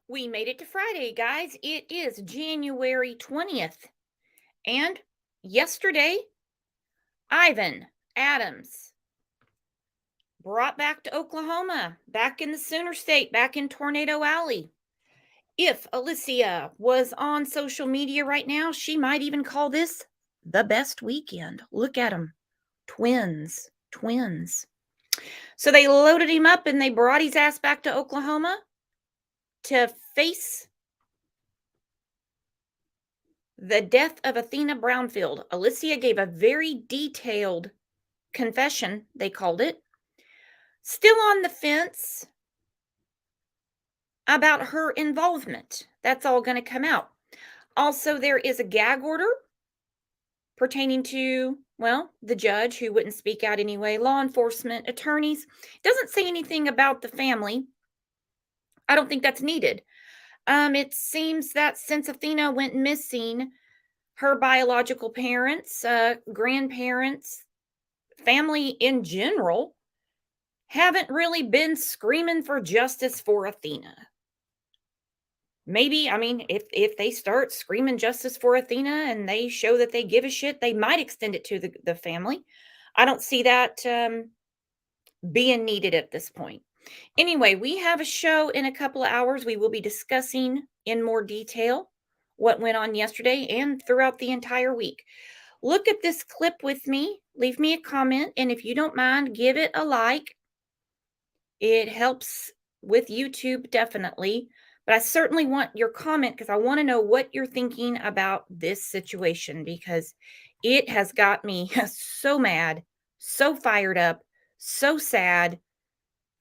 We made it to Friday, guys. It is January 20th. And yesterday, Ivon Adams brought back to Oklahoma, back in the Sooner State, back in Tornado Alley. If Alicia was on social media right now, she might even call this the best weekend. Look at them. Twins. Twins. So they loaded him up and they brought his ass back to Oklahoma to face the death of Athena Brownfield. Alicia gave a very detailed confession, they called it. Still on the fence about her involvement. That's all going to come out. Also, there is a gag order pertaining to, well, the judge who wouldn't speak out anyway, law enforcement, attorneys. Doesn't say anything about the family. I don't think that's needed. It seems that since Athena went missing, her biological parents, grandparents, family in general, haven't really been screaming for justice for Athena. Maybe, if they start screaming justice for Athena and they show that they give a shit, they might extend it to the family. I don't see that being needed at this point. Anyway, we have a show in a couple of hours. We will be discussing in more detail what went on yesterday and throughout the entire week. Look at this clip with me. Leave me a comment. And if you don't mind, give it a like. It helps with YouTube, definitely. But I certainly want your comment because I want to know what you're thinking about this situation because it has got me so mad, so fired up, so sad.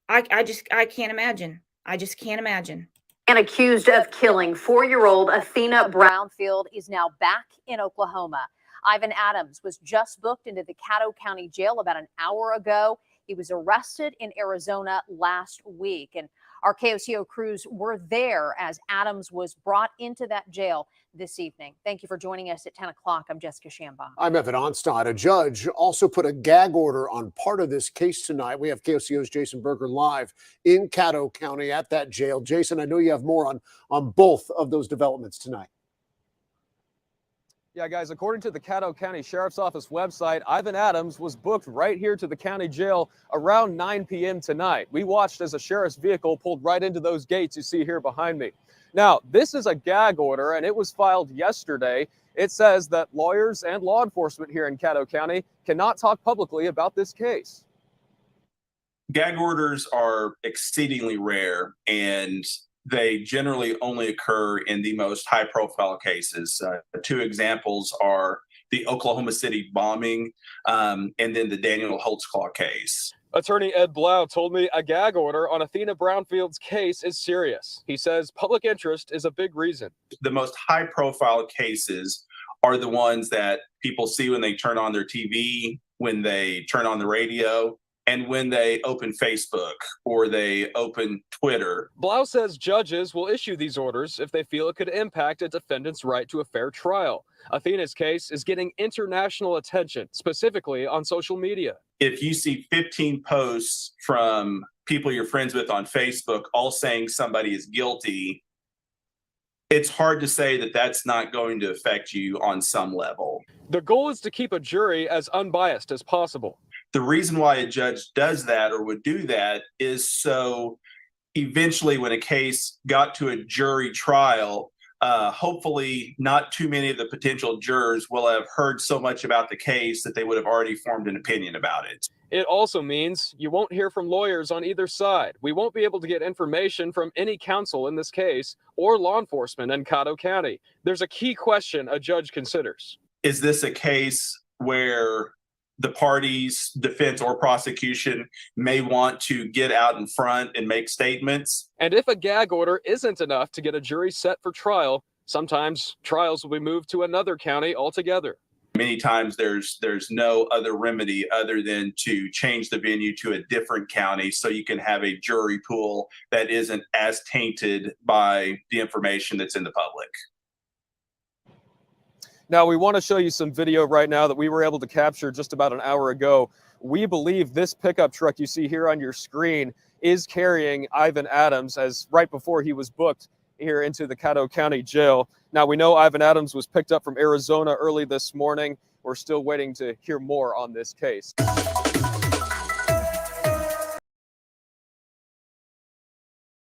I can't imagine. I just can't imagine. And accused of killing 4-year-old Athena Brownfield is now back in Oklahoma. Ivon Adams was just booked into the Caddo County Jail about an hour ago. He was arrested in Arizona last week, and our KOCO crews were there as Adams was brought into that jail this evening. Thank you for joining us at 10 o'clock. I'm Jessica Shambach. I'm Evan Onstad. A judge also put a gag order on part of this case tonight. We have KOCO's Jason Berger live in Caddo County at that jail. Jason, I know you have more on both of those developments tonight. Yeah, guys, according to the Caddo County Sheriff's Office website, Ivon Adams was booked right here to the county jail around 9 p.m. tonight. We watched as a sheriff's vehicle pulled right into those gates you see here behind me. Now, this is a gag order, and it was filed yesterday. It says that lawyers and law enforcement here in Caddo County cannot talk publicly about this case. Gag orders are exceedingly rare, and they generally only occur in the most high-profile cases. Two examples are the Oklahoma City bombing and then the Daniel Holtzclaw case. Attorney Ed Blau told me a gag order on Athena Brownfield's case is serious. He says public interest is a big reason. The most high-profile cases are the ones that people see when they turn on their TV, when they turn on the radio, and when they open Facebook or they open Twitter. Blau says judges will issue these orders if they feel it could impact a defendant's right to a fair trial. Athena's case is getting international attention, specifically on social media. If you see 15 posts from people you're friends with on Facebook all saying somebody is guilty, it's hard to say that that's not going to affect you on some level. The goal is to keep a jury as unbiased as possible. The reason why a judge does that or would do that is so eventually when a case got to a jury trial, hopefully not too many of the potential jurors will have heard so much about the case that they would have already formed an opinion about it. It also means you won't hear from lawyers on either side. We won't be able to get information from any counsel in this case or law enforcement in Caddo County. There's a key question a judge considers. Is this a case where the parties, defense or prosecution, may want to get out in front and make statements? And if a gag order isn't enough to get a jury set for trial, sometimes trials will be moved to another county altogether. Many times there's no other remedy other than to change the venue to a different county so you can have a jury pool that isn't as tainted by the information that's in the public. Now, we want to show you some video right now that we were able to capture just about an hour ago. We believe this pickup truck you see here on your screen is carrying Ivon Adams, as right before he was booked here into the Caddo County Jail. Now, we know Ivon Adams was picked up from Arizona early this morning. We're still waiting to hear more on this case.